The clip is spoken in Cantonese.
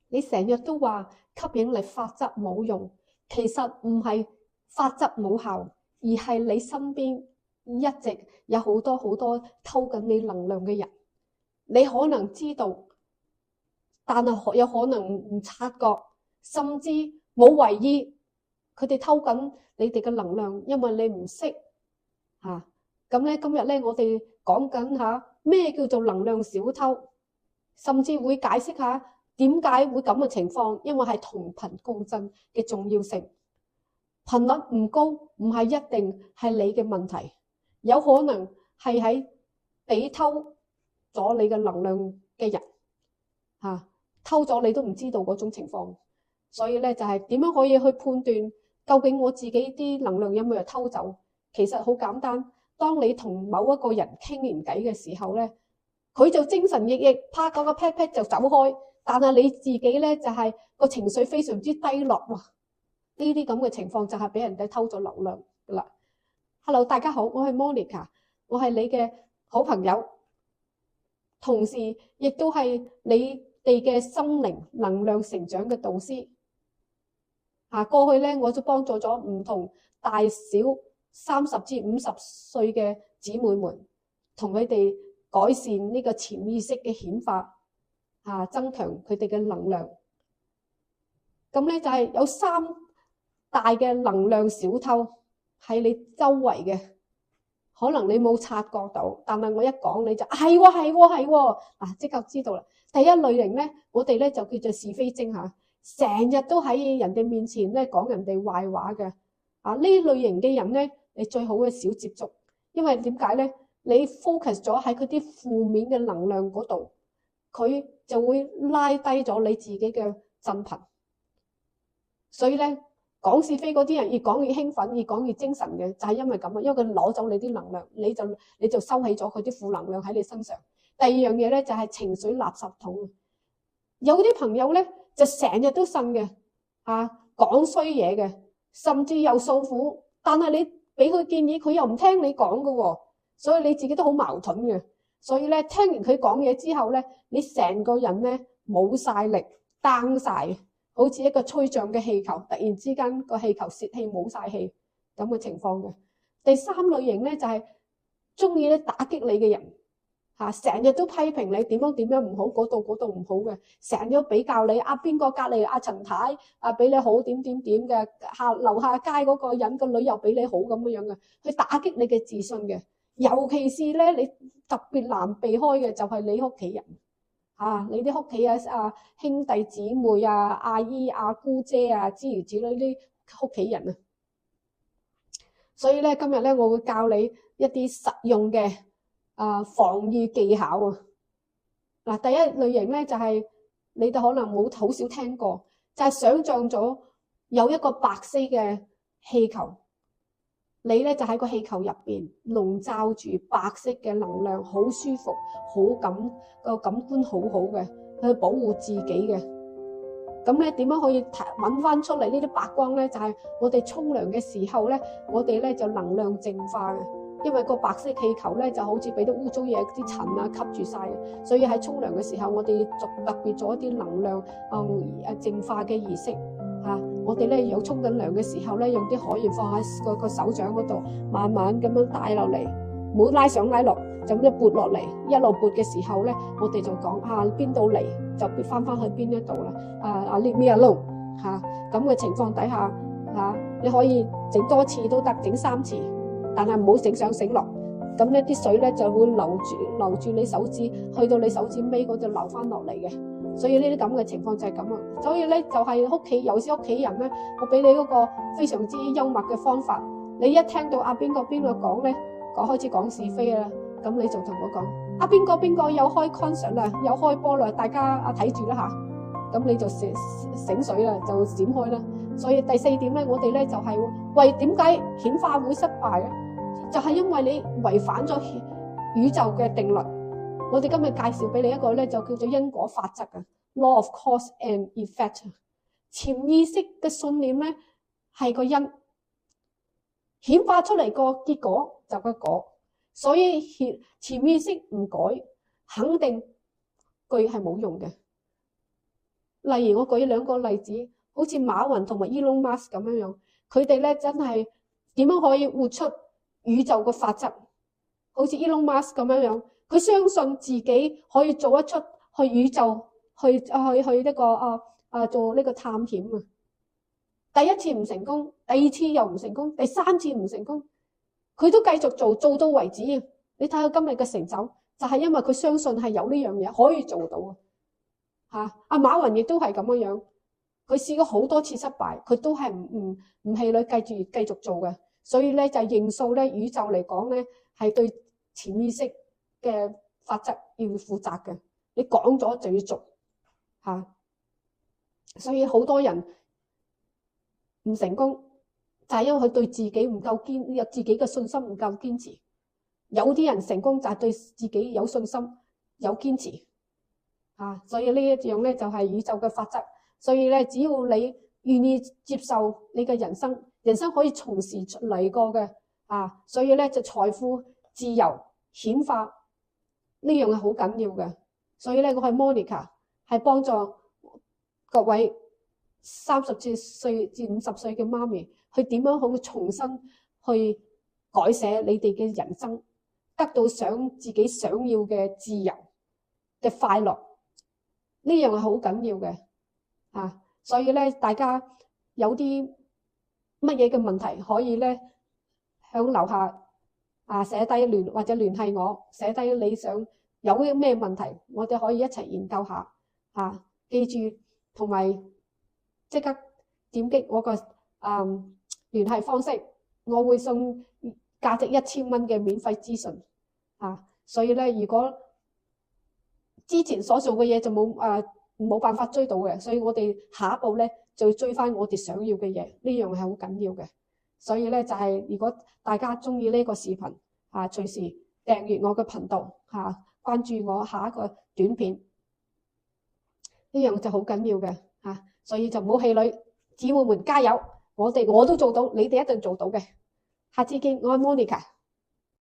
你成日都話吸引力法則冇用，其實唔係法則冇效，而係你身邊一直有好多好多偷緊你能量嘅人，你可能知道，但係有可能唔察覺，甚至冇為意，佢哋偷緊你哋嘅能量，因為你唔識嚇。咁咧今日咧，我哋講緊嚇咩叫做能量小偷，甚至會解釋下點解會咁嘅情況，因為係同頻共振嘅重要性。頻率唔高，唔係一定係你嘅問題，有可能係喺俾偷咗你嘅能量嘅人嚇，偷咗你都唔知道嗰種情況。所以咧就係點樣可以去判斷究竟我自己啲能量有冇人偷走？其實好簡單，當你同某一個人傾完偈嘅時候咧，佢就精神奕奕，啪嗰個 pat pat 就走開，但係你自己咧就係個情緒非常之低落喎。呢啲咁嘅情況就係俾人哋偷咗能量噶啦。Hello， 大家好，我係 Monica， 我係你嘅好朋友，同時亦都係你哋嘅心靈能量成長嘅導師。過去咧我都幫助咗唔同大小30至50歲嘅姊妹們，同佢哋改善呢個潛意識嘅顯化，增強佢哋嘅能量。咁咧就係有3大嘅能量小偷喺你周圍嘅，可能你冇察覺到，但係我一講你就係喎係喎係喎，嗱即刻知道啦。第一類型咧，我哋咧就叫做是非精嚇，成日都喺人哋面前咧講人哋壞話嘅。呢類型嘅人咧，你最好嘅少接觸，因為點解咧？你 focus 咗喺佢啲負面嘅能量嗰度，佢就會拉低咗你自己嘅振頻。所以咧，講是非嗰啲人越講越興奮，越講越精神嘅，就係因為咁啊，因為佢攞走你啲能量，你就收起咗佢啲負能量喺你身上。第二樣嘢咧就係情緒垃圾桶。有啲朋友咧就成日都呻嘅，講衰嘢嘅，甚至又訴苦，但係你俾佢建議，佢又唔聽你講嘅喎，所以你自己都好矛盾嘅。所以咧，聽完佢講嘢之後咧，你成個人咧冇晒力，down晒，好似一個吹脹嘅氣球，突然之間個氣球泄氣冇晒氣咁嘅情況嘅。第3類型咧就係中意咧打擊你嘅人，成日都批評你點樣唔好，嗰度唔好嘅，成日都比較你邊個隔離陳太比你好點嘅，樓下街嗰個人個女又比你好咁樣嘅，去打擊你嘅自信嘅。尤其是咧你特別難避開嘅就係你屋企人。你啲屋企兄弟姊妹阿姨姑姐諸如此類啲屋企人。所以咧今日咧我會教你一啲實用嘅防禦技巧第一類型咧就係你哋可能好少聽過，就係想像咗有一個白色嘅氣球，你咧就喺個氣球入邊籠罩住白色嘅能量，好舒服，個感官好好嘅，去保護自己嘅。咁咧點樣可以揾翻出嚟呢啲白光咧？就係我哋沖涼嘅時候咧，我哋咧就能量淨化嘅，因為個白色氣球咧就好似俾啲污糟嘢、啲塵吸住晒，所以喺沖涼嘅時候，我哋特別做一啲能量淨化嘅儀式。我哋咧有沖緊涼嘅時候咧，用啲海鹽放喺個手掌嗰度，慢慢咁樣帶落嚟，唔好拉上拉落，就咁樣撥落嚟。一路撥嘅時候咧，我哋就講邊度嚟就撥翻去邊一度啦。leave me alone 咁嘅情況底下你可以整多次都得，整3次，但係唔好整上整落。咁呢啲水咧就會留住你手指，去到你手指尾嗰度流翻落嚟嘅。所以呢啲咁嘅情況就係咁啊。所以咧就係屋企，有時屋企人咧，我俾你嗰個非常之幽默嘅方法。你一聽到邊個講咧，開始講是非啦，咁你就同我講邊個有開 concert 啦，有開波啦，大家睇住啦嚇。咁你就醒水啦，就閃開啦。所以第4點咧，我哋咧就係為點解顯化會失敗咧？就係因為你違反咗宇宙嘅定律。我哋今日介紹俾你一個咧，就叫做因果法則，Law of Cause and Effect。潛意識嘅信念咧係個因，顯化出嚟個結果就個果，所以潛意識唔改，肯定句係冇用嘅。例如我舉兩個例子，好似馬雲同埋 Elon Musk 咁樣樣，佢哋咧真係點樣可以活出宇宙嘅法則？好似 Elon Musk 咁樣樣，佢相信自己可以做得出去宇宙去呢個做呢個探險啊！第一次唔成功，第二次又唔成功，第三次唔成功，佢都繼續做到為止。你睇下今日嘅成就，就係因為佢相信係有呢樣嘢可以做到啊！嚇，阿馬雲亦都係咁樣樣，佢試過好多次失敗，佢都係唔氣餒，繼續做嘅。所以咧就認數咧，宇宙嚟講咧係對潛意識嘅法則要負責嘅。你講咗就要做嚇，所以好多人唔成功就係因為佢對自己唔夠有自己嘅信心唔夠堅持。有啲人成功就係對自己有信心有堅持所以呢一樣咧就係宇宙嘅法則。所以咧只要你願意接受你嘅人生可以從時嚟過嘅所以咧就財富自由顯化呢樣係好緊要嘅。所以咧我係 Monica 係幫助各位30歲至50歲嘅媽咪去點樣好重新去改寫你哋嘅人生，得到自己想要嘅自由嘅快樂，呢樣係好緊要嘅所以咧大家有啲乜嘢嘅問題可以咧響樓下寫低或者聯繫我，寫低你想有啲咩問題，我哋可以一齊研究下記住同埋即刻點擊我個聯繫方式，我會送價值1000蚊嘅免費諮詢所以咧如果之前所做嘅嘢就冇辦法追到嘅，所以我哋下一步咧就要追翻我哋想要嘅嘢，呢樣係好緊要嘅。所以咧就係如果大家中意呢個視頻隨時訂閱我嘅頻道關注我下一個短片，呢樣就好緊要嘅所以就唔好氣餒，姊妹們加油，我都做到，你哋一定做到嘅。下次見，我係 Monica。